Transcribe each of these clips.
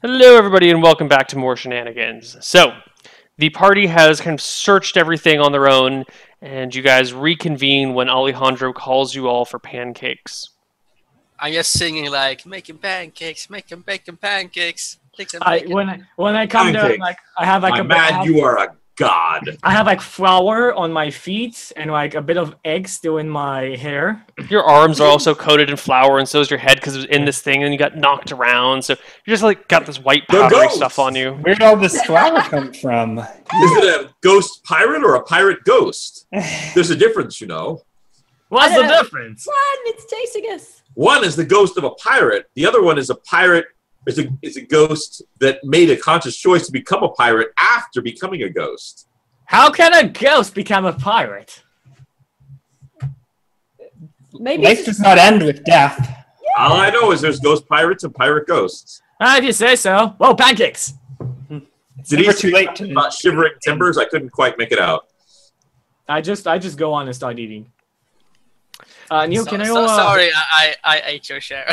Hello, everybody, and welcome back to more Shenanigans. So, the party has kind of searched everything on their own, and you guys reconvene when Alejandro calls you all for pancakes. I'm just singing like making pancakes, making bacon pancakes. When I come there, like I have like you are a god. I have like flour on my feet and like a bit of egg still in my hair. Your arms are also coated in flour, and so is your head because it was in this thing, and you got knocked around. So you just like got this white powdery stuff on you. Where'd all this flour come from? Is it a ghost pirate or a pirate ghost? There's a difference, you know. What's the difference? One, it's chasing us. One is the ghost of a pirate. The other one is a pirate. Is a ghost that made a conscious choice to become a pirate after becoming a ghost. How can a ghost become a pirate? Maybe Life does not end with death. Yeah. All I know is there's ghost pirates and pirate ghosts. If you say so. Whoa, pancakes! It's never too late to about shivering timbers. I couldn't quite make it out. I just go on and start eating. Neil, can I roll? Sorry, I ate your share.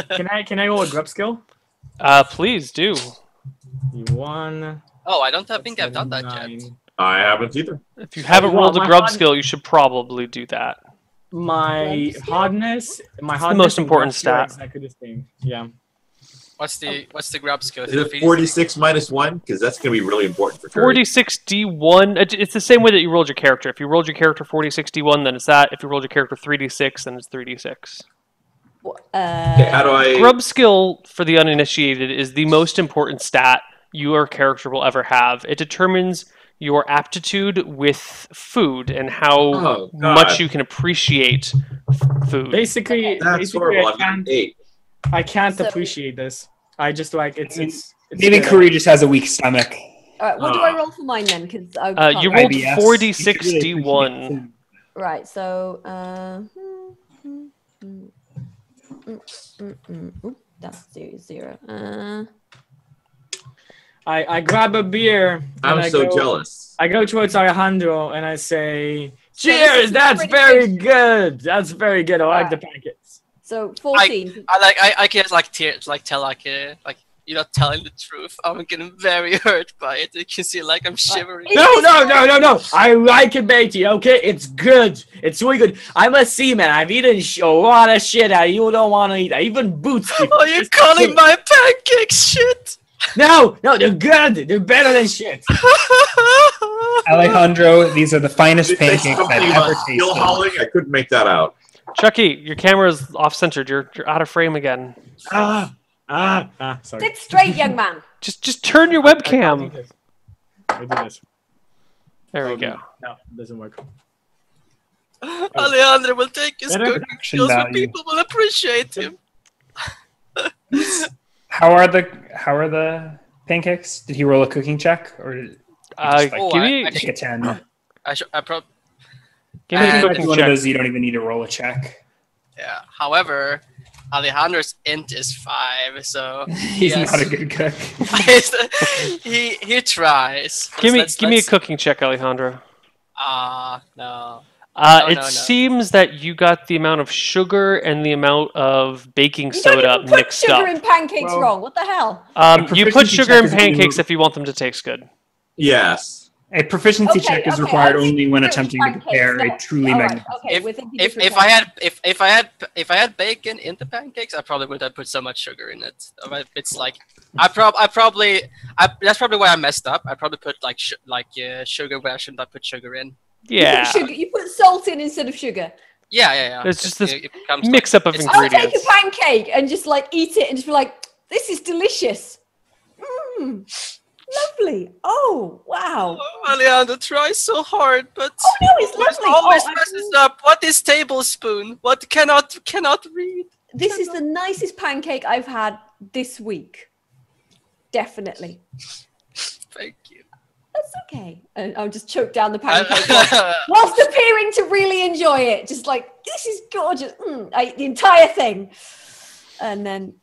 Can I roll a grub skill? Please do. One. Oh, I don't think I've done that yet. I haven't either. If you haven't rolled a grub skill, you should probably do that. My hardness, the most important stat. Exactly the same. Yeah. What's the grub skill? Is it 46 minus 1? Because that's going to be really important for Curry. 46 D1. It's the same way that you rolled your character. If you rolled your character 46 D1, then it's that. If you rolled your character 3D6, then it's 3D6. Okay, how do I... Grub skill, for the uninitiated, is the most important stat your character will ever have. It determines your aptitude with food and how much you can appreciate food. Basically, That's horrible. I can't appreciate this. I just like it's maybe Curry just has a weak stomach. All right, what do I roll for mine then? Because you rolled IBS. 4d6 You really D1. right. So that's 0. I grab a beer. I'm so jealous. I go towards Alejandro and I say, "Cheers! That's very good. That's very good. I like the pancakes." So 14. I can tell you're not telling the truth. I'm getting very hurt by it. You can see like I'm shivering. No! I like it, Beatty. Okay, it's good. It's really good. I'm a seaman. I've eaten a lot of shit that you don't want to eat. I even boots. Are you calling my pancakes shit? No, they're good. They're better than shit. Alejandro, these are the finest pancakes I've ever Still hauling? I couldn't make that out. Chucky, your camera is off-centered. You're out of frame again. Sorry. Sit straight, young man. Just turn your webcam. I do this. There we go. No, it doesn't work. Alejandro will take his cooking skills, and value. people will appreciate him. How are the pancakes? Did he roll a cooking check or did he Give me take a 10? give me a It's cooking one of check. those you don't even need to roll a check. Yeah. However, Alejandro's int is 5, so He's not a good cook. he tries. Give me a cooking check, Alejandro. No. It seems that you got the amount of sugar and the amount of baking soda mixed sugar up. in pancakes wrong. What the hell? You put sugar in pancakes if you want them to taste good. Yes. A proficiency check is required only when attempting to prepare a truly magnificent. If I had bacon in the pancakes, I probably would have put so much sugar in it. It's like that's probably why I messed up. I probably put sugar where I shouldn't have put sugar in. Yeah. You put salt in instead of sugar. Yeah. It's just this mix-up of ingredients. I'll take a pancake and just like eat it and just be like, this is delicious. Lovely. Oh, wow. Oh, Alejandro tries so hard, but no, it's lovely. Always messes up. What is tablespoon? What cannot read? This is the nicest pancake I've had this week. Definitely. Thank you. That's okay. And I'll just choke down the pancake whilst appearing to really enjoy it. Just like, this is gorgeous. I ate the entire thing. And then...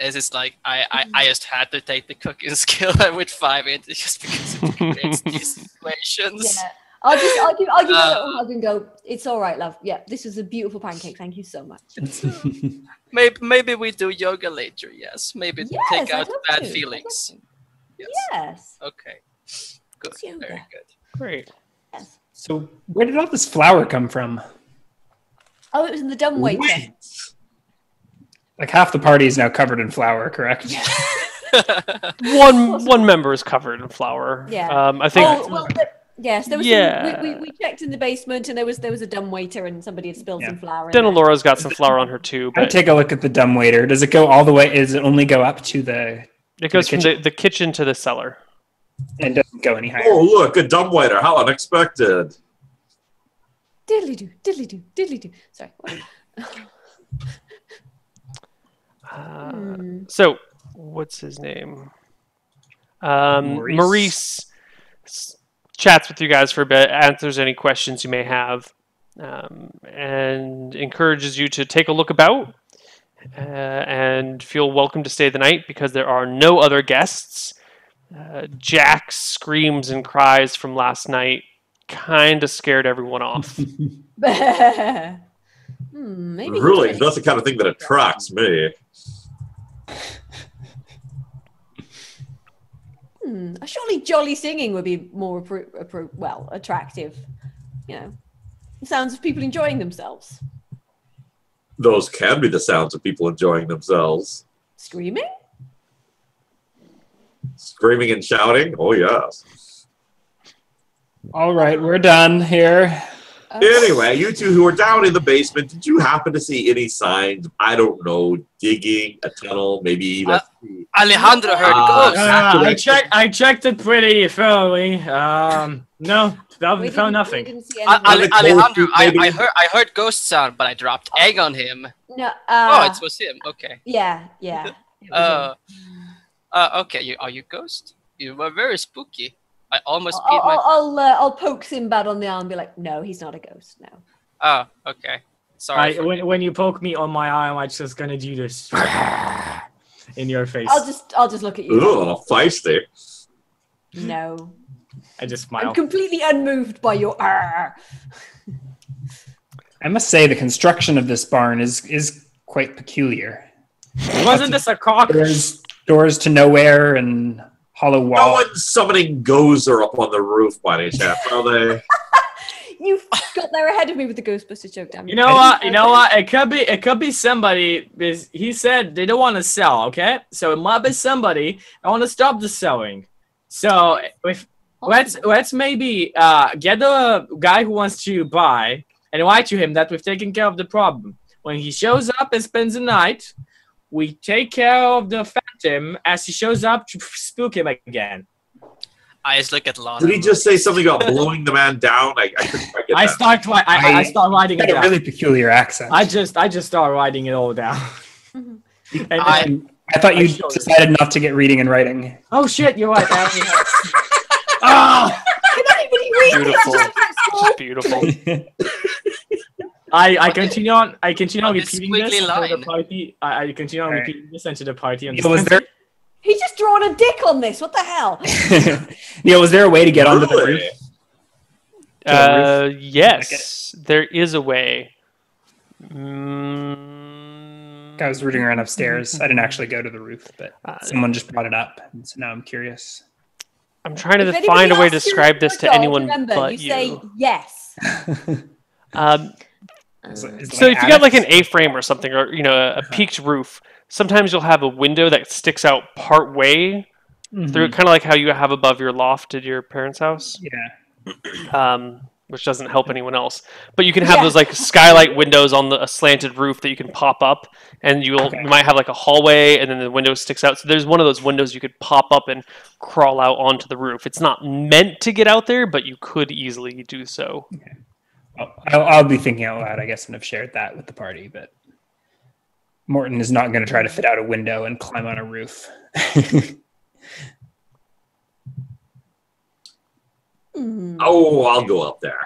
It's just like, I just had to take the cooking skill with 5 just because it creates these situations. Yeah. I'll give you a little hug and go, it's all right, love. Yeah, this was a beautiful pancake. Thank you so much. Maybe we do yoga later. Yes, maybe take out bad feelings. Yes. Okay. Good. Very good. Great. Yes. So where did all this flour come from? Oh, it was in the dumbwaiter. Wait. Like half the party is now covered in flour, correct? One member is covered in flour. Yeah. I think. Oh, well, yes, there was. We checked in the basement, and there was a dumbwaiter, and somebody had spilled some flour. Then Laura's got some flour on her too. I But take a look at the dumbwaiter. Does it go all the way? Does it only go up to the? it goes from the kitchen to the cellar. And doesn't go any higher. Oh, look, a dumbwaiter. How unexpected. Diddly do, diddly do, diddly do. Sorry. So, what's his name? Maurice chats with you guys for a bit, answers any questions you may have, and encourages you to take a look about and feel welcome to stay the night because there are no other guests. Jack's screams and cries from last night kind of scared everyone off. Maybe Really, that's the kind of thing that attracts me. Surely jolly singing would be more attractive. You know, sounds of people enjoying themselves. Those can be the sounds of people enjoying themselves. Screaming? Screaming and shouting? Oh, yes. All right, we're done here. Anyway, you two who are down in the basement, did you happen to see any signs? I don't know, digging a tunnel, maybe. Alejandro heard ghosts. I checked it pretty thoroughly. No, we found nothing. We didn't see anything. Alejandro, I heard ghost sound, but I dropped egg on him. No. It was him. Okay. Yeah. It was him. Okay. Are you ghost? You were very spooky. I almost. I'll poke Sinbad on the arm and be like, no, he's not a ghost. No. Oh, okay. Sorry. When you poke me on my arm, I'm just gonna do this in your face. I'll just look at you. Oh, feisty. No. I just smile. I'm completely unmoved by your. I must say the construction of this barn is quite peculiar. Wasn't this a cock? There's doors to nowhere and hollow walls. No one's summoning Gozer up on the roof by any chance, are they? You got there ahead of me with the Ghostbuster joke, damn it. You know what? It could be somebody. He said they don't want to sell. Okay, so it might be somebody. I want to stop the selling. So let's maybe get the guy who wants to buy and write to him that we've taken care of the problem. When he shows up and spends the night, we take care of the phantom as he shows up to spook him again. I just look at Lana. Did he just say something about blowing the man down? I couldn't quite get that. I start writing it down. A really peculiar accent. I just start writing it all down. I thought you decided not to get reading and writing. Oh shit, you're right. Beautiful. Just beautiful. I continue on repeating this squiggly to line. the party. I continue on repeating this into the party. And Was there? He's just drawn a dick on this. What the hell? Neil, was there a way to get onto the roof? Yes, there is a way. I was rooting around upstairs. I didn't actually go to the roof, but someone just brought it up, and so now I'm curious. I'm trying to If find a way to anybody describe asks this you to for a dog, anyone remember, but you. Say yes. So if you got like an A-frame or something, or a peaked roof, sometimes you'll have a window that sticks out part way through, kind of like how you have above your loft at your parents' house. Yeah. Which doesn't help anyone else. But you can have those like skylight windows on a slanted roof that you can pop up, and you might have like a hallway, and then the window sticks out. So there's one of those windows you could pop up and crawl out onto the roof. It's not meant to get out there, but you could easily do so. Okay. Well, I'll be thinking out loud, I guess, and have shared that with the party, but Morton is not going to try to fit out a window and climb on a roof. Oh, I'll go up there.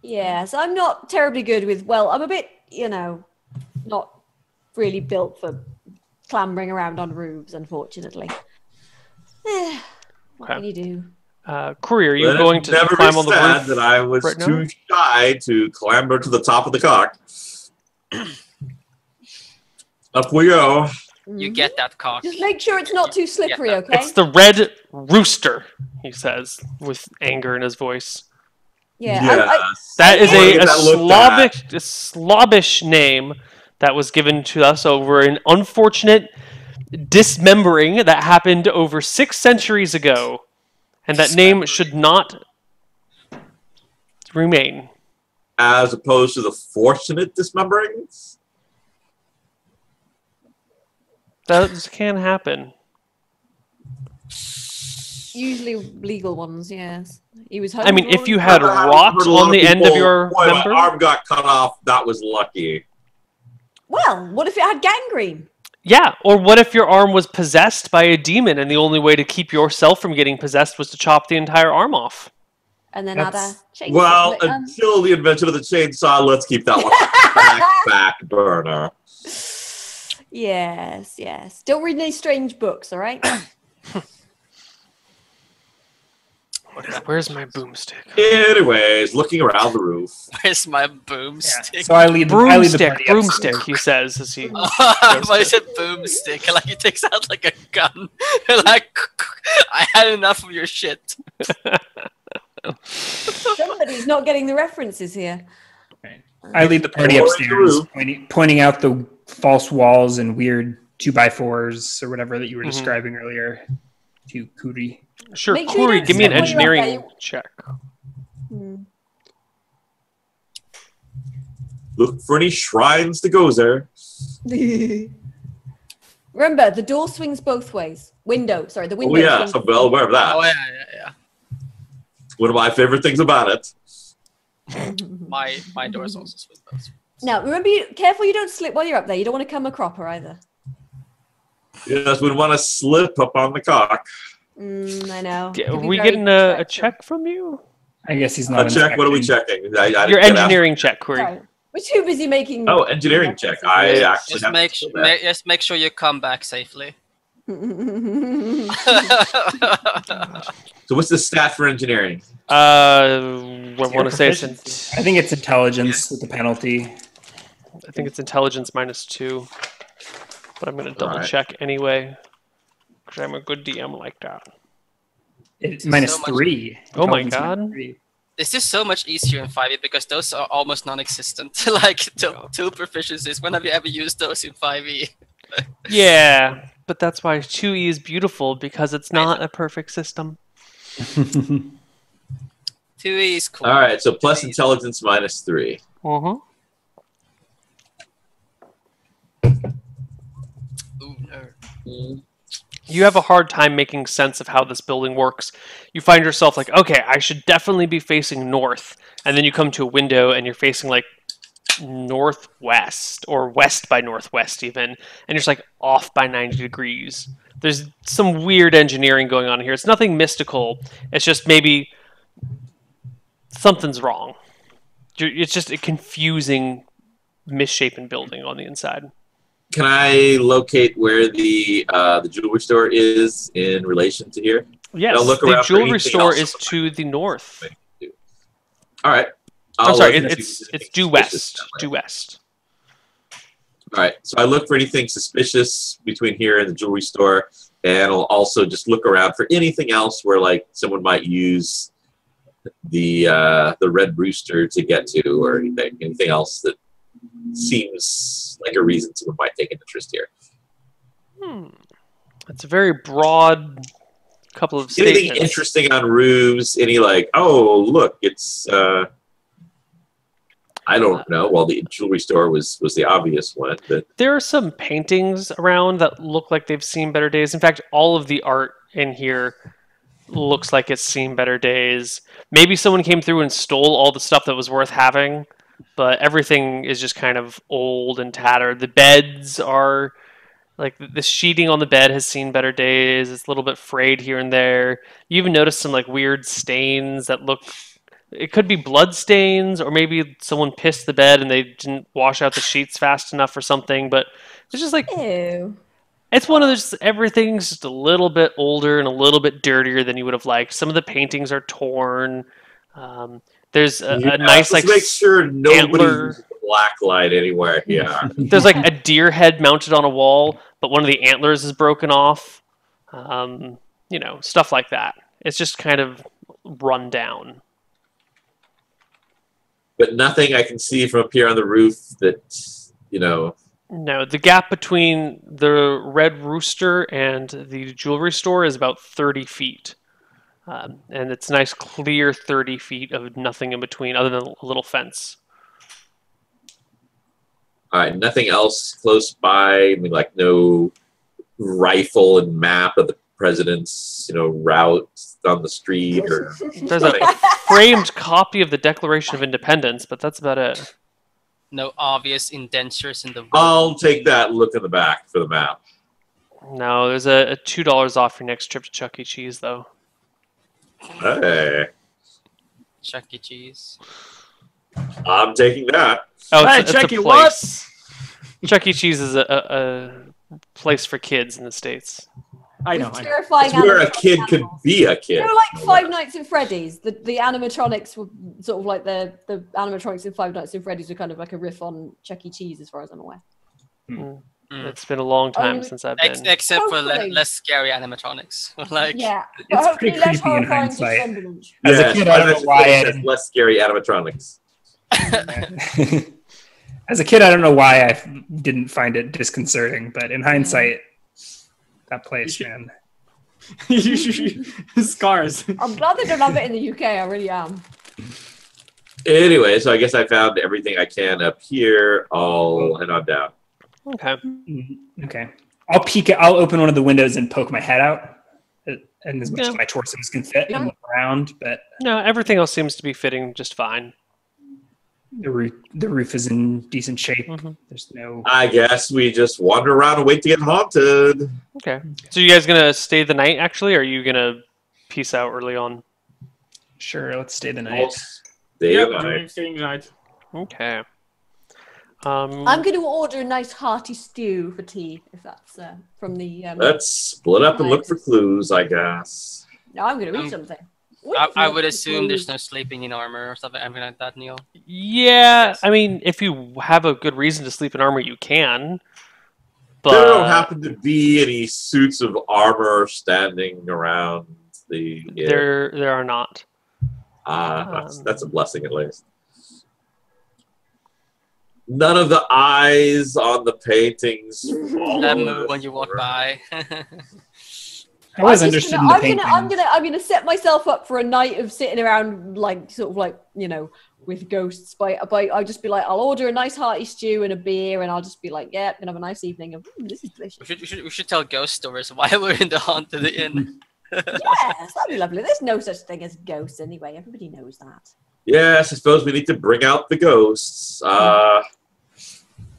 Yeah, so I'm not terribly good with, I'm a bit, not really built for clambering around on roofs, unfortunately. What can you do? Courier, are you Let going it to never climb be on the said roof? that I was right now? too shy to clamber to the top of the cock. Up we go. You get that cock. Just make sure it's not too slippery, Yeah. okay? It's the red rooster, he says, with anger in his voice. Yeah. Yes. That is I wanna a get that looked at. Slavish name that was given to us over an unfortunate dismembering that happened over 6 centuries ago, and that name should not remain. As opposed to the fortunate dismemberings. That can happen. Usually legal ones, yes. He was home. I mean, if you alone. had I've heard rot a lot on the end of people, your boy, member, my arm got cut off. That was lucky. Well, what if it had gangrene? yeah. Or what if your arm was possessed by a demon, and the only way to keep yourself from getting possessed was to chop the entire arm off? And then add a That's- chainsaw. Well, But, until the invention of the chainsaw, let's keep that one back burner. yes, yes. Don't read any strange books, all right? Where's my boomstick? Anyways, looking around the roof. Where's my Yeah. boomstick? So I lead the Broomstick, party broomstick, upstairs. he says as he. But I said boomstick, like he takes out like a gun. Like, I had enough of your shit. Somebody's not getting the references here. I lead the party Or upstairs, through. pointing out the false walls and weird 2x4s or whatever that you were Mhm. describing earlier to Kuri. Sure, Make sure you Corey, don't give me an slip while you're up engineering there. check. Hmm. Look for any shrines to go there. Remember, the door swings both ways. Sorry, the Oh window. yeah, swings I'm well aware of that. Oh yeah. One of my favorite things about it. My door's also swing both. Now, remember, careful you don't slip while you're up there. You don't want to come a cropper either. Yes, we want to slip up on the cock. I know. Are Could be we very getting a distracting. check from you? I guess he's not A check. What are we inspecting. checking? I Your didn't get asked. engineering check, Corey. Sorry. We're too busy making. Oh, engineering check. I actually Just have make to do that. just make sure you come back safely. So what's the stat for engineering? I want to say it's. I think it's intelligence with the penalty. I think it's intelligence -2, but I'm gonna double Alright. check anyway because I'm a good DM like that. It's So minus much- 3. Oh my Intelligence God. -3. This is so much easier in 5e because those are almost non-existent. Like tool proficiencies. When have you ever used those in 5e? Yeah, but that's why 2E is beautiful because it's not a perfect system. 2e is cool. All right, so plus 2E is- intelligence -3. Uh-huh. Ooh, no. You have a hard time making sense of how this building works. You find yourself like, okay, I should definitely be facing north, and then you come to a window and you're facing like northwest or west by northwest even, and you're just like off by 90 degrees. There's some weird engineering going on here. It's nothing mystical. It's just maybe something's wrong. It's just a confusing, misshapen building on the inside. Can I locate where the jewelry store is in relation to here? Yes, I'll look the around for jewelry anything store else is to the north. All right. I'm sorry, look and see it's if there's due anything suspicious west. that way. Due west. All right. So I look for anything suspicious between here and the jewelry store, and I'll also just look around for anything else where like someone might use the red rooster to get to, or anything else that seems like a reason someone might take an interest here. It's a very broad couple of Anything statements. interesting on roofs? Any like, oh look, it's I don't know. Well, the jewelry store was the obvious one, but There are some paintings around that look like they've seen better days. In fact, all of the art in here looks like it's seen better days. Maybe someone came through and stole all the stuff that was worth having, but everything is just kind of old and tattered. The beds are like the sheeting on the bed has seen better days. It's a little bit frayed here and there. You even notice some like weird stains that look. It could be blood stains, or maybe someone pissed the bed and they didn't wash out the sheets fast enough or something. But it's just like Ew. It's one of those. Everything's just a little bit older and a little bit dirtier than you would have liked. Some of the paintings are torn. There's a nice just like make sure nobody antler. uses the black light anywhere. Yeah. There's like a deer head mounted on a wall, but one of the antlers is broken off. You know, stuff like that. It's just kind of run down. But nothing I can see from up here on the roof that, you know. No, the gap between the Red Rooster and the jewelry store is about 30 feet. And it's a nice clear 30 feet of nothing in between other than a little fence. All right, nothing else close by. I mean, like no rifle and map of the president's, you know, route on the street or. There's a framed copy of the Declaration of Independence, but that's about it. No obvious indentures in the. I'll take that and look in the back for the map. No, there's a $2 off your next trip to Chuck E. Cheese, though. Hey, Chuck E. Cheese. I'm taking that. Oh, Hey, it's Chuck a E. place. Chuck E. Cheese is a place for kids in the States. I know. With I know. terrifying It's where a animatronic kid could animals. be a kid. You know, like Five Nights at Freddy's, the animatronics were sort of like the animatronics in Five Nights at Freddy's were kind of like a riff on Chuck E. Cheese, as far as I'm aware. It's been a long time since I've been. Except for Hopefully. less scary animatrons. Like Yeah, It's pretty less creepy in horrifying hindsight. dismemberment. As a Yes, kid, I don't know Final why I Fantasy has didn't- less scary animatronics. As a kid, I don't know why I didn't find it disconcerting, but in hindsight, that place, man. Scars. I'm glad they don't have it in the UK. I really am. Anyway, so I guess I found everything I can up here. I'll head on down. Okay. Okay. I'll open one of the windows and poke my head out, and as much as my torsos can fit, and look around. But No, everything else seems to be fitting just fine. the roof is in decent shape. There's no. I guess we just wander around and wait to get haunted. Okay. So you guys gonna stay the night actually, or are you gonna peace out early on? Sure, let's stay the night. Day Yep, and night. staying night. Okay. I'm going to order a nice hearty stew for tea, if that's from the. Let's split up and look for clues, I guess. No, I'm going to eat something. I would assume there's no sleeping in armor or something like that, Neil. Yeah, I mean, if you have a good reason to sleep in armor, you can. But There don't happen to be any suits of armor standing around the. there are not. That's a blessing at least. None of the eyes on the paintings. That move when you walk by. I was interested in the painting. I'm gonna set myself up for a night of sitting around, like sort of like, you know, with ghosts. I'll just be like, I'll order a nice hearty stew and a beer, and I'll just be like, yeah, gonna have a nice evening of this is delicious. We should tell ghost stories while we're in the haunted inn. Yes, that'd be lovely. There's no such thing as ghosts anyway. Everybody knows that. Yes, I suppose we need to bring out the ghosts.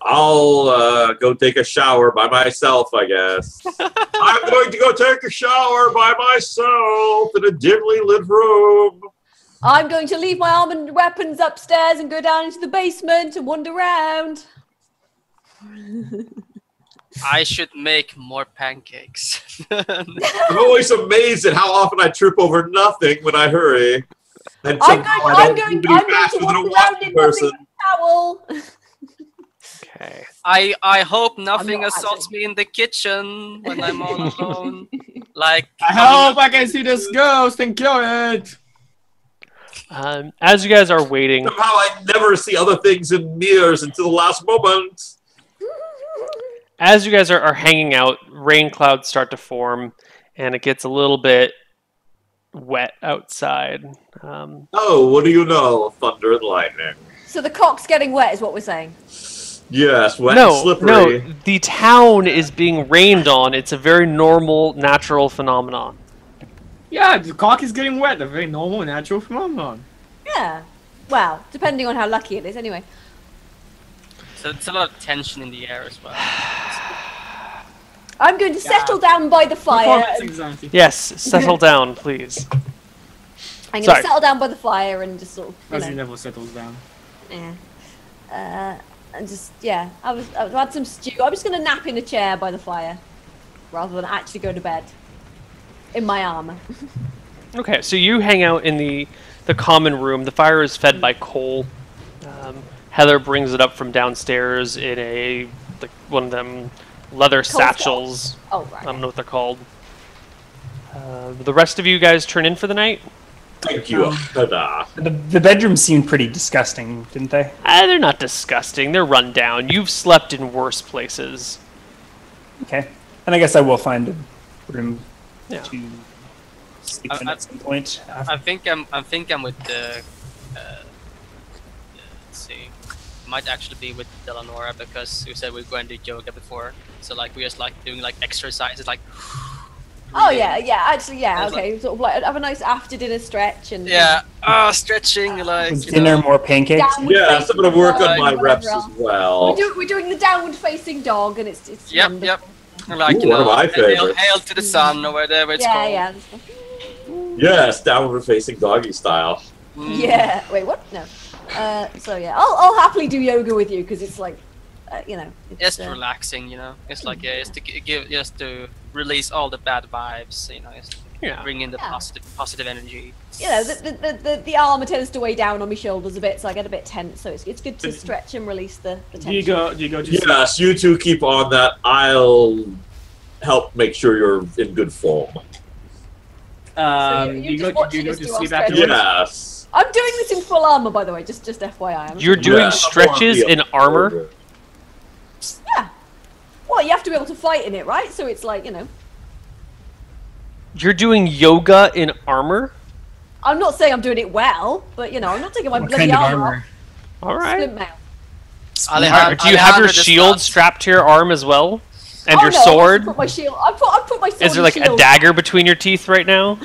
I'll go take a shower by myself, I guess. I'm going to go take a shower by myself in a dimly lit room. I'm going to leave my arm and weapons upstairs and go down into the basement and wander around. I should make more pancakes. I'm always amazed at how often I trip over nothing when I hurry. And I'm somehow going, I I'm don't going, move any I'm going faster to than a walk around walking in nothing person. but a towel. Okay. I hope nothing not assaults actually. me in the kitchen when I'm all alone. Like I hope I can see this ghost and kill it. As you guys are waiting, Somehow I never see other things in mirrors until the last moment. as you guys are hanging out, rain clouds start to form, and it gets a little bit wet outside. Oh, what do you know? Thunder and lightning. So the cock's getting wet is what we're saying. Yes, wet and slippery. No, the town is being rained on. It's a very normal, natural phenomenon. Yeah, the cock is getting wet. A very normal, natural phenomenon. Yeah. Well, depending on how lucky it is anyway. so it's a lot of tension in the air as well. I'm going to settle down by the fire. Cock is anxiety. Yes, settle down, please. I'm going Sorry. to settle down by the fire and just sort of, As he you know, never settles down. and just, yeah, I've had some stew. I'm just going to nap in a chair by the fire. rather than actually go to bed in my armor. Okay, so you hang out in the common room. The fire is fed by coal. Heather brings it up from downstairs in one of them leather satchels. Oh, right. I don't know what they're called. The rest of you guys turn in for the night? Thank you. Ta-da. The bedrooms seemed pretty disgusting, didn't they? They're not disgusting. They're run down. You've slept in worse places. Okay. And I guess I will find a room Yeah. to sleep in at some point. I think I'm with the. Let's see. Might actually be with Delanora because we said we were going to do yoga before. So like we just like doing like exercises like. Oh yeah, actually, yeah, It's okay. Sort of like have a nice after dinner stretch and stretching like Was dinner more pancakes? Downward Yeah, facing I'm gonna work dog on my and reps whatever as else. well. We're doing the downward facing dog, and it's Yep. wonderful. Like Ooh, one of my favorites. hail to the sun or whatever it's called. Yeah. Yes, downward facing doggy style. Yeah. Wait, what? No. So yeah, I'll happily do yoga with you because it's like, it's, Just relaxing, It's like just to release all the bad vibes, just bring in the positive energy. The armor tends to weigh down on my shoulders a bit, so I get a bit tense. So it's good to stretch and release the tension. Do you go to sleep? Yes, you two keep on that. I'll help make sure you're in good form. So Do you you just go watch to us do our sleep stretches. afterwards? Yes. I'm doing this in full armor, by the way. Just FYI. You're doing Yeah, stretches in armor? Yeah. Well, you have to be able to fight in it, right? So it's like, You're doing yoga in armor? I'm not saying I'm doing it well, but I'm not taking my What bloody kind of armor armor? off. All right. Slim mail. Do you have your shield strapped to your arm as well? And your no, I sword? put my shield. I put my sword. Is there and like a shield. dagger between your teeth right now?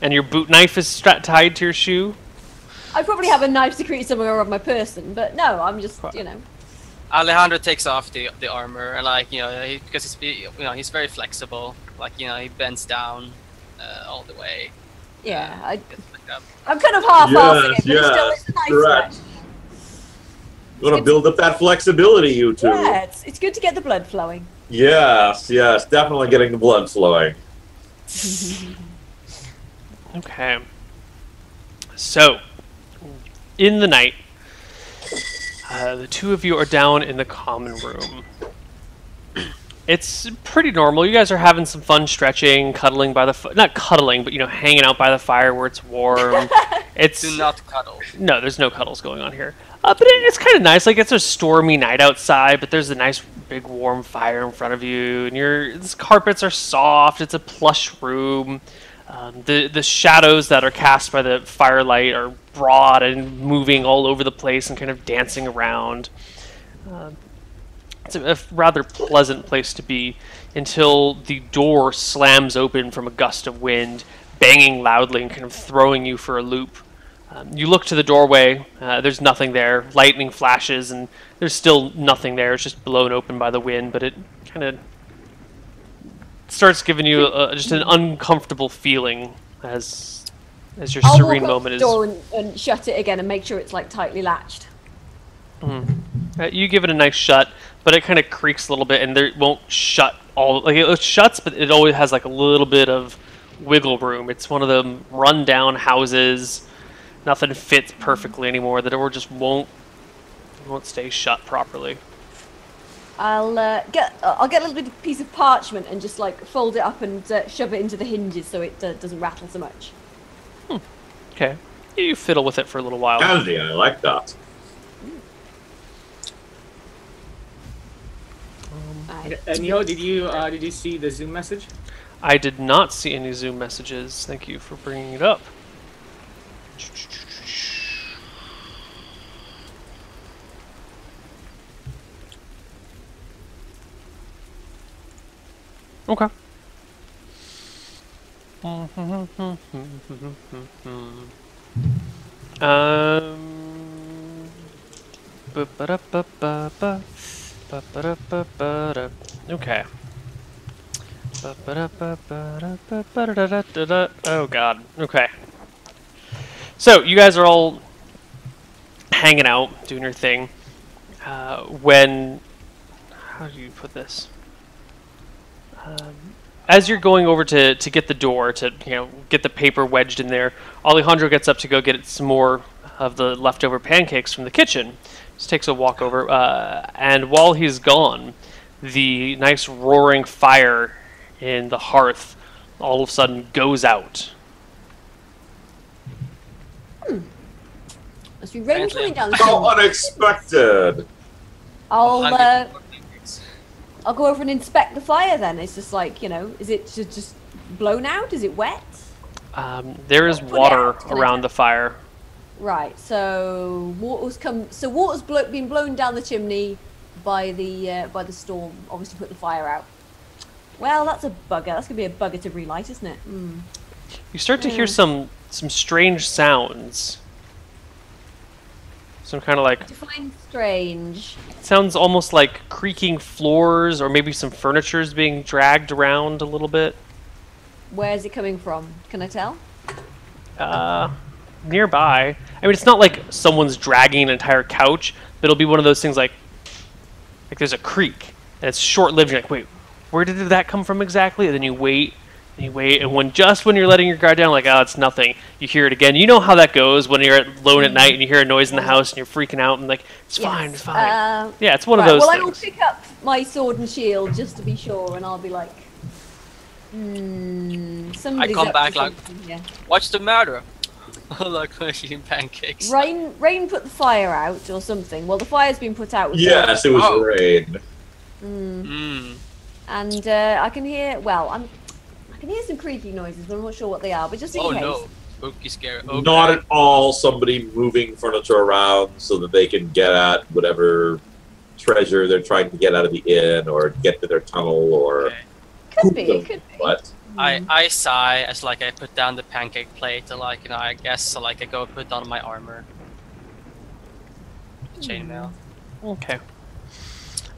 And your boot knife is tied to your shoe? I probably have a knife secreted somewhere around my person, but no, I'm just, Alejandro takes off the armor and because he's very flexible. Like he bends down all the way. Yeah. Gets back up. I'm kind of half-assing it, but Yes, it's a nice correct. stretch. You want to build up that flexibility, you two. Yeah, it's good to get the blood flowing. Yes, definitely getting the blood flowing. Okay. So, in the night, the two of you are down in the common room. It's pretty normal. You guys are having some fun stretching, cuddling by the not cuddling, but hanging out by the fire where it's warm. Do not cuddle. No, there's no cuddles going on here. But it's kind of nice. Like it's a stormy night outside, but there's a nice big warm fire in front of you, and the carpets are soft. It's a plush room. The shadows that are cast by the firelight are broad and moving all over the place and kind of dancing around. It's a rather pleasant place to be until the door slams open from a gust of wind, banging loudly and kind of throwing you for a loop. You look to the doorway. There's nothing there. Lightning flashes, and there's still nothing there. It's just blown open by the wind, but it kind of starts giving you just an uncomfortable feeling as your I'll serene walk up moment to the is. door and shut it again and make sure it's like tightly latched. You give it a nice shut, but it kind of creaks a little bit, and it won't shut all. Like it shuts, but it always has like a little bit of wiggle room. It's one of the run-down houses. Nothing fits perfectly anymore. The door just won't stay shut properly. I'll get a little piece of parchment and just like fold it up and shove it into the hinges so it doesn't rattle so much. Okay, you fiddle with it for a little while. Handy, I like that. Neil, did you see the Zoom message? I did not see any Zoom messages. Thank you for bringing it up. Okay. Okay. Oh god. Okay. So you guys are all hanging out, doing your thing. When, how do you put this? As you're going over to get the door, to get the paper wedged in there, Alejandro gets up to go get some more of the leftover pancakes from the kitchen. Just takes a walk over, and while he's gone, the nice roaring fire in the hearth all of a sudden goes out. Must be rain coming down the How chimney. unexpected! I'll go over and inspect the fire then. It's just like, is it just blown out? Is it wet? There is water out. around the fire. Right, so water's been blown down the chimney by the storm, obviously put the fire out. Well, that's a bugger. That's gonna be a bugger to relight, isn't it? You start to hear some strange sounds. Some kind of like... Define strange. Sounds almost like creaking floors, or maybe some furniture is being dragged around a little bit. Where's it coming from? Can I tell? Nearby. I mean, it's not like someone's dragging an entire couch, but it'll be one of those things like there's a creak, and it's short-lived. You're like, wait, where did that come from exactly? And then you wait, and when you're letting your guard down, like, oh, it's nothing, you hear it again. You know how that goes when you're alone at night and you hear a noise in the house and you're freaking out and like, it's fine, it's fine. Yeah, it's one of those things. things. I will pick up my sword and shield just to be sure, and I'll be like, somebody's I come up back to like, something here. what's the matter? Like eating pancakes. Rain put the fire out or something. Well, the fire's been put out. With Yes, it was rain. And I can hear. Well, I can hear some creaking noises, but I'm not sure what they are. But just in case. No, spooky, scary. Okay. Not at all somebody moving furniture around so that they can get at whatever treasure they're trying to get out of the inn or get to their tunnel or... Okay. Could be. What? I sigh as like I put down the pancake plate and like I guess so like I go put on my armor. Chainmail. Okay.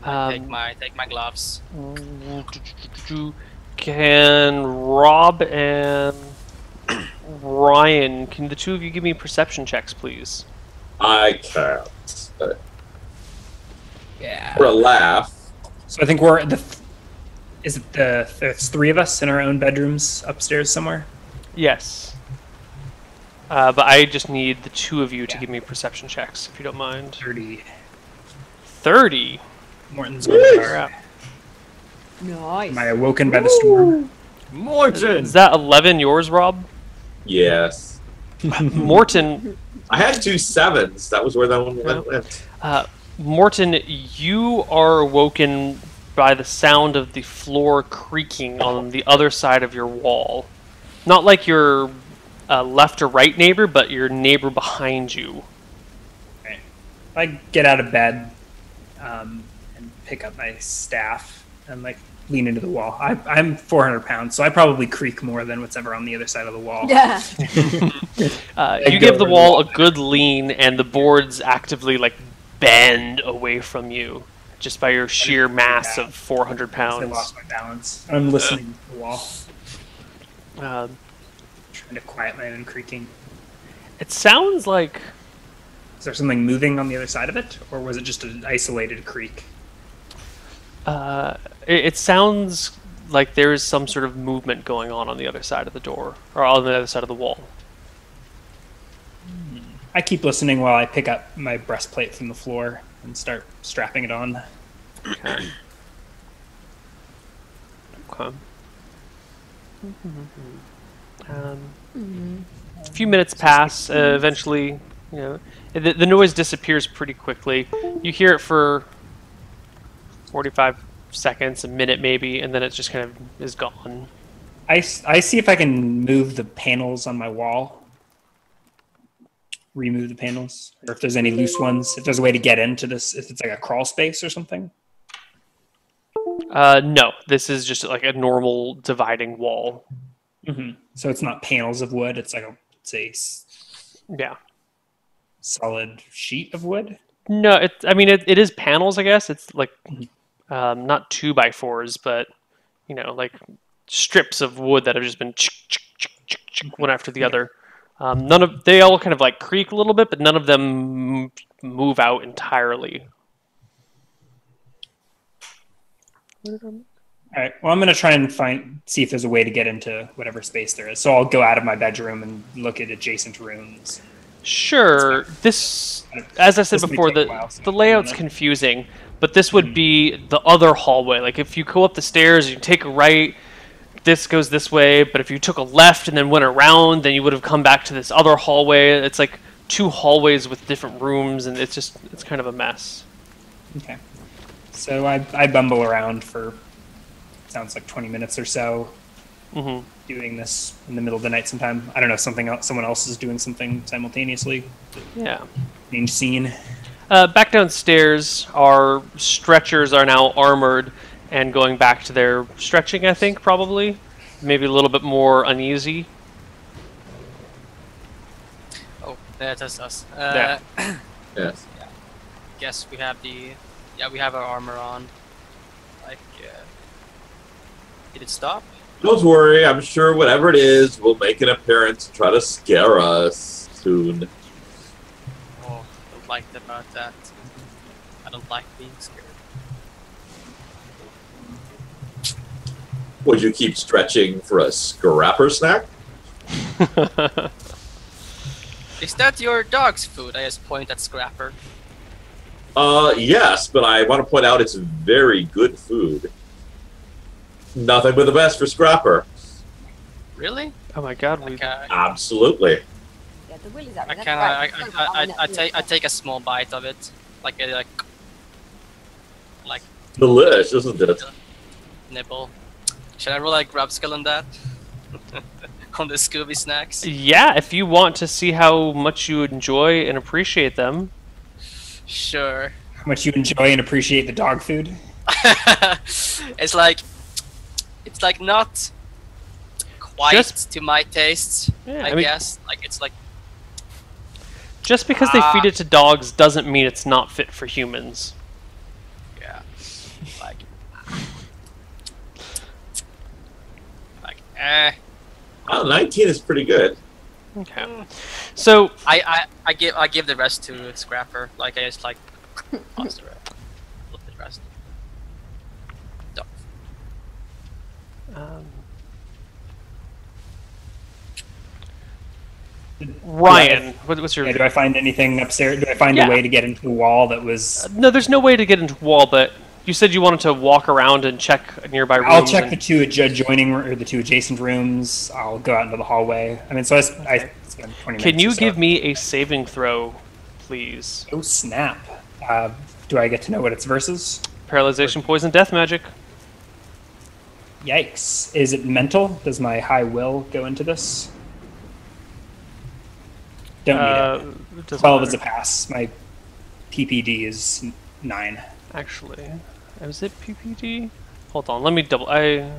Take my gloves. Can Rob and Ryan, can the two of you give me perception checks, please? I can't. Yeah. For a laugh. So I think we're there's three of us in our own bedrooms upstairs somewhere? Yes. But I just need the two of you to give me perception checks, if you don't mind. 30. 30? Morton's going Nice. Am I awoken by the storm? Morton! Is that 11 yours, Rob? Yes. Morton, I had 2 7s. That was where that one went. Morton, you are awoken by the sound of the floor creaking on the other side of your wall. Not like your left or right neighbor, but your neighbor behind you. Okay. I get out of bed and pick up my staff and like lean into the wall. I'm 400 pounds, so I probably creak more than what's ever on the other side of the wall. Yeah. You give the wall a good lean, and the boards actively like bend away from you just by your sheer mass of 400 I pounds. lost my balance. I'm listening to the wall, Um, trying to quiet my own creaking. it sounds like Is there something moving on the other side of it, or was it just an isolated creak? it sounds like there is some sort of movement going on the other side of the door, or on the other side of the wall. I keep listening while I pick up my breastplate from the floor and start strapping it on. Okay. A few minutes pass. Eventually, the noise disappears pretty quickly. You hear it for 45 seconds, a minute maybe, and then it just kind of is gone. I see if I can move the panels on my wall. Remove the panels, or if there's any loose ones. If there's a way to get into this, if it's like a crawl space or something. No, this is just like a normal dividing wall. Mm-hmm. So it's not panels of wood. It's like a Yeah. solid sheet of wood. No, it is panels, I guess. It's like not 2x4s, but like strips of wood that have just been one after the other. They all kind of like creak a little bit, but none of them move out entirely. All right. Well, I'm gonna try and see if there's a way to get into whatever space there is. So I'll go out of my bedroom and look at adjacent rooms. Sure. This, as I said This may before, take a while, so the layout's confusing, but this would be the other hallway. Like if you go up the stairs, you take a right, this goes this way, but if you took a left and then went around, then you would have come back to this other hallway. It's like 2 hallways with different rooms, and it's kind of a mess. Okay. So I bumble around for, sounds like 20 minutes or so, doing this in the middle of the night sometime. I don't know, someone else is doing something simultaneously. Yeah. Change scene. Back downstairs, our stretchers are now armored and going back to their stretching, I think, probably. Maybe a little bit more uneasy. Oh, that's us. Yeah. Yes. Yeah. Guess we have we have our armor on. Like, did it stop? Don't worry, I'm sure whatever it is will make an appearance and try to scare us soon. Oh, I don't like about that. I don't like being scared. Would you keep stretching for a scrapper snack? Is that your dog's food? I just point at Scrapper. Yes, but I want to point out it's very good food. Nothing but the best for Scrapper. Really? Oh my god, we... Okay. Absolutely. Yeah, the will is out. I take a small bite of it, like Delish, isn't it? nibble. Should I roll like grub skill on that? On the Scooby snacks? Yeah, if you want to see how much you enjoy and appreciate them. Sure. How much you enjoy and appreciate the dog food. It's like not quite to my tastes. Yeah, I guess. Like it's like Just because they feed it to dogs doesn't mean it's not fit for humans. yeah, like Oh, 19 is pretty good. Okay. So I give the rest to Scrapper. Like I just like toss the rest. Flip the rest. Dog. Ryan, what's your... Yeah, do I find anything upstairs? Do I find Yeah. a way to get into the wall that was... No, there's no way to get into the wall, but you said you wanted to walk around and check nearby rooms. I'll check and... the 2 adjoining or the 2 adjacent rooms. I'll go out into the hallway. I mean, so I spend 20 minutes. Can you or so. give me a saving throw, please? Oh snap! Do I get to know what it's versus? Paralyzation, poison, death magic. Yikes! Is it mental? Does my high will go into this? Don't need it. It doesn't 12 is matter. a pass. My PPD is 9. Actually, is it PPD? Hold on, let me double. I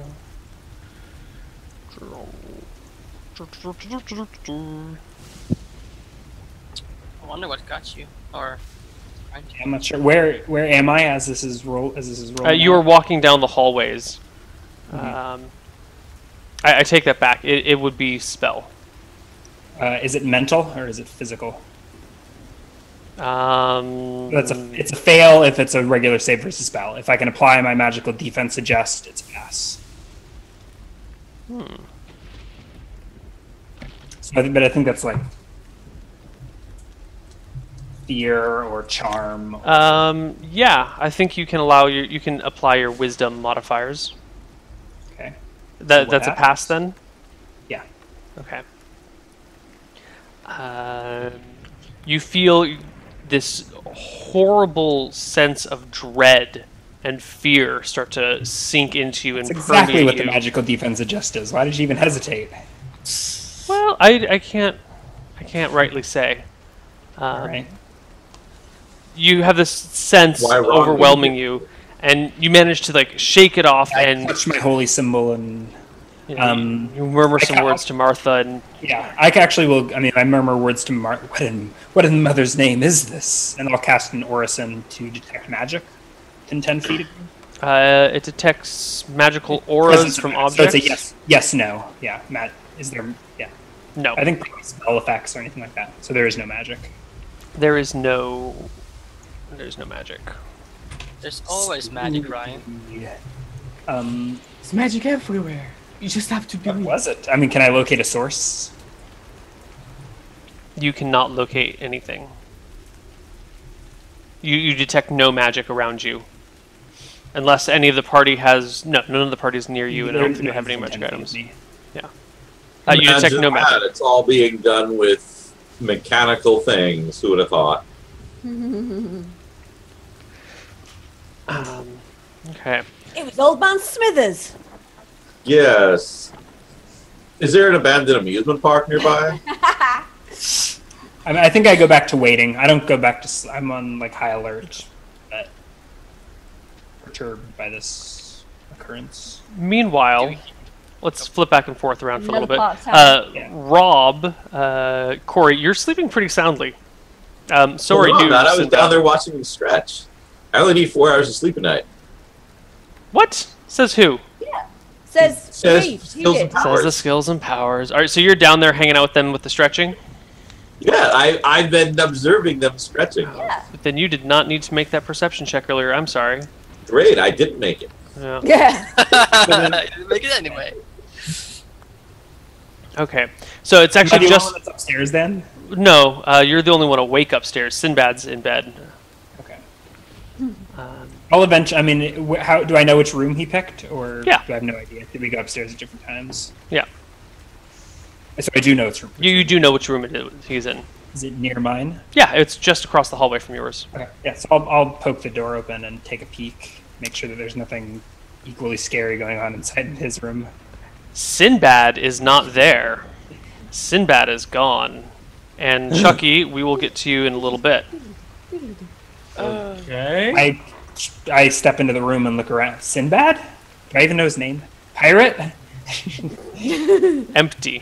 wonder what got you. Or I'm not sure where am I as this is rolling. You are walking down the hallways. Mm-hmm. I take that back. It would be spell. Is it mental or is it physical? It's It's a fail if it's a regular save versus spell. If I can apply my magical defense adjust, it's a pass. So, but I think that's like fear or charm. Yeah, I think you can you can apply your wisdom modifiers. Okay. That's what a pass then. Yeah. Okay. You feel this horrible sense of dread and fear start to sink into you and That's exactly permeate what the you. magical defense adjust is. Why did you even hesitate? Well, I can't rightly say. All right. You have this sense Why wrong overwhelming would you, and you manage to like shake it off, I and touch my holy symbol and you murmur some words to Martha, and yeah, I actually will. I mean, I murmur words to Martha. What in mother's name is this? And I'll cast an orison to detect magic within 10 feet of me. it detects magical auras Presence of from magic. objects. So it's a yes, no. Yeah, Matt. Is there? Yeah, No, I think probably spell effects or anything like that. So there is no magic. there's no magic. there's always magic, Ryan. Yeah. There's magic everywhere. You just have to What believe. was it? I mean, can I locate a source? You cannot locate anything. You detect no magic around you. Unless any of the party has... No, none of the parties near you, and I don't think they have any magic items. Yeah. You detect no magic. It's all being done with mechanical things. Who would have thought? Okay. It was Old Man Smithers. Yes. Is there an abandoned amusement park nearby? I mean, I think I go back to waiting. I don't go back to... I'm on, like, high alert. But perturbed by this occurrence. Meanwhile, let's flip back and forth around for a little bit. Yeah. Rob, Corey, you're sleeping pretty soundly. So are you. I was down there watching them stretch. I only need 4 hours of sleep a night. What? Says who? Says Skills and Says powers. the skills and powers. All right, so you're down there hanging out with them with the stretching? Yeah, I've been observing them stretching. Yeah. But then you did not need to make that perception check earlier. I'm sorry. Great, I didn't make it. Yeah. Yeah. Make it anyway. Okay. So it's Am I actually the only just... one that's upstairs then? No, you're the only one awake upstairs. Sinbad's in bed. Okay. I'll eventually. I mean, how do I know which room he picked, or Yeah. do I have no idea? Did we go upstairs at different times? Yeah. So I do know it's room. You do know which room it is he's in. Is it near mine? Yeah, it's just across the hallway from yours. Okay. Yeah. So I'll poke the door open and take a peek, make sure that there's nothing equally scary going on inside his room. Sinbad is not there. Sinbad is gone. And Chucky, we will get to you in a little bit. Okay. I step into the room and look around. Sinbad? Do I even know his name? Pirate? Empty.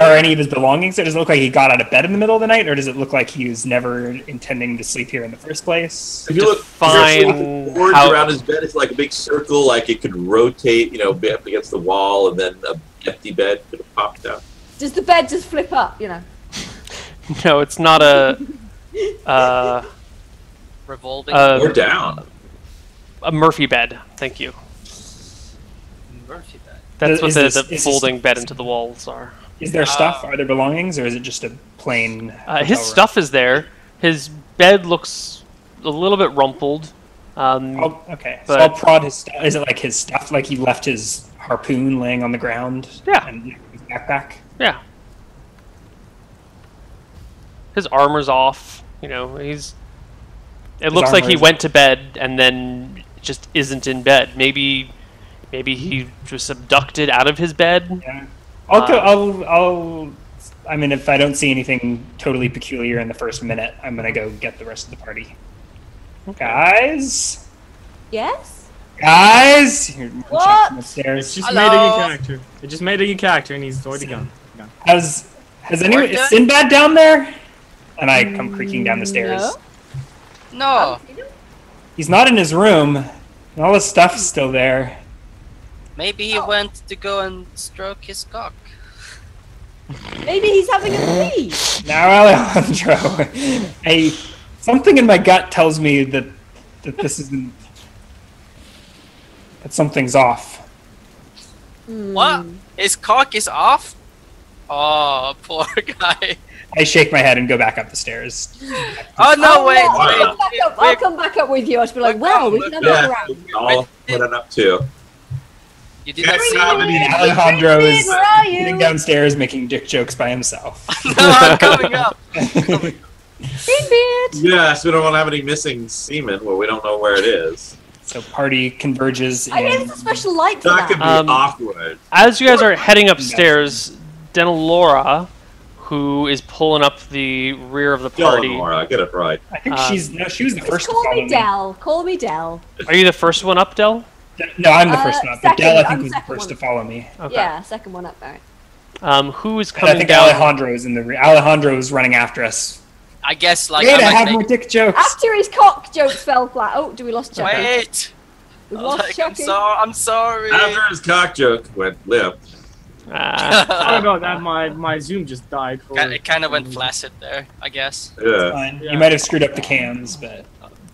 Are any of his belongings there? Does it look like he got out of bed in the middle of the night, or does it look like he was never intending to sleep here in the first place? If you look, Define the boards how- around his bed, it's like a big circle, like it could rotate, be up against the wall, and then an empty bed could have popped out. Does the bed just flip up, you know? No, it's not a Revolving. Or down. a Murphy bed. Thank you. Murphy bed. That's what Is the this- folding bed into the walls are. Is there stuff? Are there belongings, or is it just a plain? His hotel room? stuff is there. His bed looks a little bit rumpled. Okay, so But- I'll prod his stuff. Is it like his stuff? Like he left his harpoon laying on the ground? Yeah. And his backpack? Yeah. His armor's off. He's... It looks like he armor's- went to bed and then just isn't in bed. Maybe he was abducted out of his bed. Yeah. I'll. I mean, if I don't see anything totally peculiar in the first minute, I'm gonna go get the rest of the party. Guys, Yes? You're What? checking It's upstairs. just Hello? made a new character. It just made a new character, and he's already gone. Has anyone? Morgan? Is Sinbad down there? And I come creaking down the stairs. No. No. He's not in his room. And all his stuff's still there. Maybe he went to go and stroke his cock. Maybe he's having a pee. Now, Alejandro, something in my gut tells me that this isn't. That something's off. What? His cock is off? Oh, poor guy. I shake my head and go back up the stairs. Oh no, wait, yeah, wait. I'll come back up with you. I'll just be like, well, we can have a Yeah, look around. we all put it up too. You did not see Yeah, me. And Alejandro is Where are you? sitting downstairs making dick jokes by himself. No, I'm coming up. Bean Yes, we don't want to have any missing semen where we don't know where it is. So party converges I guess in. it's a special light for That could that. be awkward. As you guys are heading upstairs, Denalora, who is pulling up the rear of the party... Eleanor, get it right. I think she was the Just first to call follow me me. Del. Call me Del. Are you the first one up, Del? No, I'm the first one up. But second, Del, I I'm think, was the second first one. to follow me. Okay. Yeah, second one up, alright. Who is And I coming think down? Alejandro is in the rear. Alejandro is running after us. I guess like Wait, I I might have make- more dick jokes. After his cock jokes fell flat. Oh, do we lost Chucky? Wait. We've lost Like, I'm Chucky. I'm sorry. After his cock joke went limp. Sorry about that. My Zoom just died. It kind of went flaccid there, I guess. Yeah. Fine. Yeah. You might have screwed up the cans, but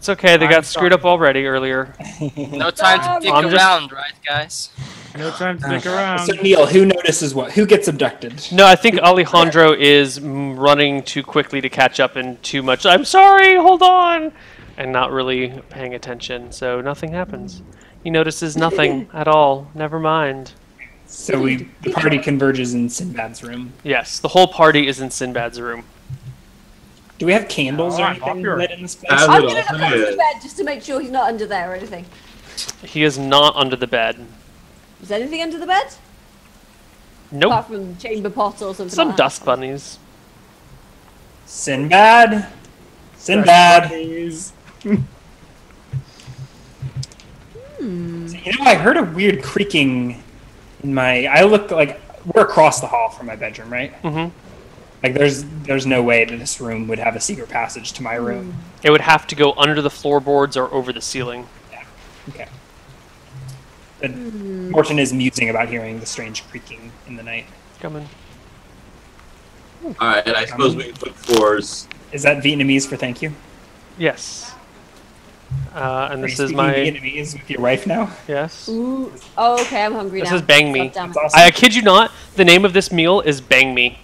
It's okay. They I'm got screwed up already earlier. No time to dick I'm just- around, right, guys? No time to stick around. So Neil, who notices what? Who gets abducted? No, I think Alejandro is running too quickly to catch up and too much. I'm sorry, hold on, and not really paying attention. So nothing happens. He notices nothing at all. Never mind. So the party converges in Sinbad's room. Yes, the whole party is in Sinbad's room. Do we have candles or Oh, anything popular. lit in this place? Have I'm it gonna all. look under the bed just to make sure he's not under there or anything. He is not under the bed. Is there anything under the bed? Nope. Apart from chamber pot or something Some like that. dust bunnies. Sinbad. Sinbad. Please. So, you know, I heard a weird creaking in my. I look like we're across the hall from my bedroom, right? Hmm. Like there's no way that this room would have a secret passage to my room. It would have to go under the floorboards or over the ceiling. Okay. But Morton is musing about hearing the strange creaking in the night. Coming. All right, and I suppose we can put floors. Is that Vietnamese for thank you? Yes. And Are this you is speaking my Vietnamese with your wife now? yes. Ooh. Oh, okay, I'm hungry This now. is Bang Me. God damn it. That's awesome. I kid you not. The name of this meal is Bang Me.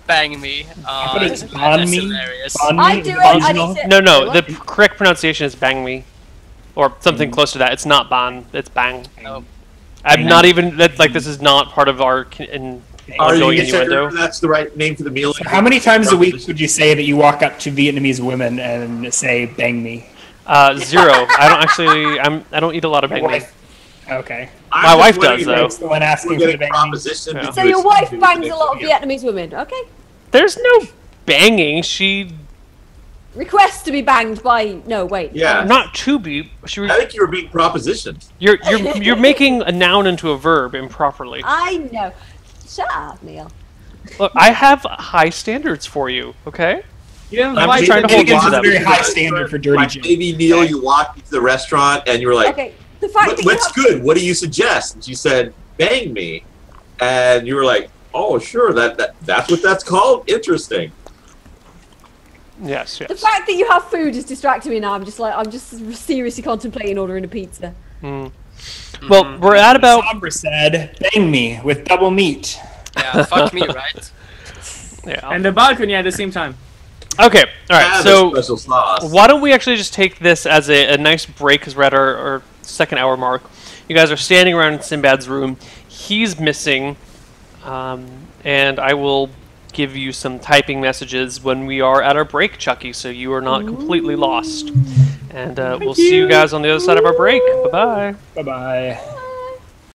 Bang me. thought it was That's banh mi. hilarious. Banh mi? I do it. I Original? need to. No, no. What? The correct pronunciation is Bang Me, or something close to that. It's not Ban. It's Bang. Oh. I'm not even like this is not part of our Are you ongoing sure innuendo. that's the right name for the meal? How many times a week would you say that you walk up to Vietnamese women and say "bang me"? 0. I don't actually. I don't eat a lot of Your Bang Me. wife. Okay. My wife does, though. That's the one asking We're for the getting bang me. proposition. Yeah. So your wife bangs a lot of Vietnamese women. Okay. There's no banging. She Request to be banged by. No, wait. Yeah. not to be. She. I think you were being propositioned. You're making a noun into a verb improperly. I know. Shut up, Neil. Look, I have high standards for you. Okay. You didn't I'm like just trying to hold you to Higgins is a them. very high standard for Dirty Like Jim. maybe Neil, you walked into the restaurant and you were like, Okay. The fact that you "What's have good? What do you suggest?" And she said, "Bang me," and you were like, "Oh, sure, that's what that's called. Interesting." Yes. the Yes. fact that you have food is distracting me now. I'm just seriously contemplating ordering a pizza. Mm. Well, we're at about. Sombra said, "Bang me with double meat." Yeah, fuck me, right? Yeah. And the balcony at the same time. Okay. All right. Have a So special sauce. why don't we actually just take this as a nice break because we're at our second hour mark. You guys are standing around in Sinbad's room. He's missing, and I will give you some typing messages when we are at our break, Chucky, so you are not completely lost. And we'll see you guys on the other side of our break. Bye bye. Bye bye.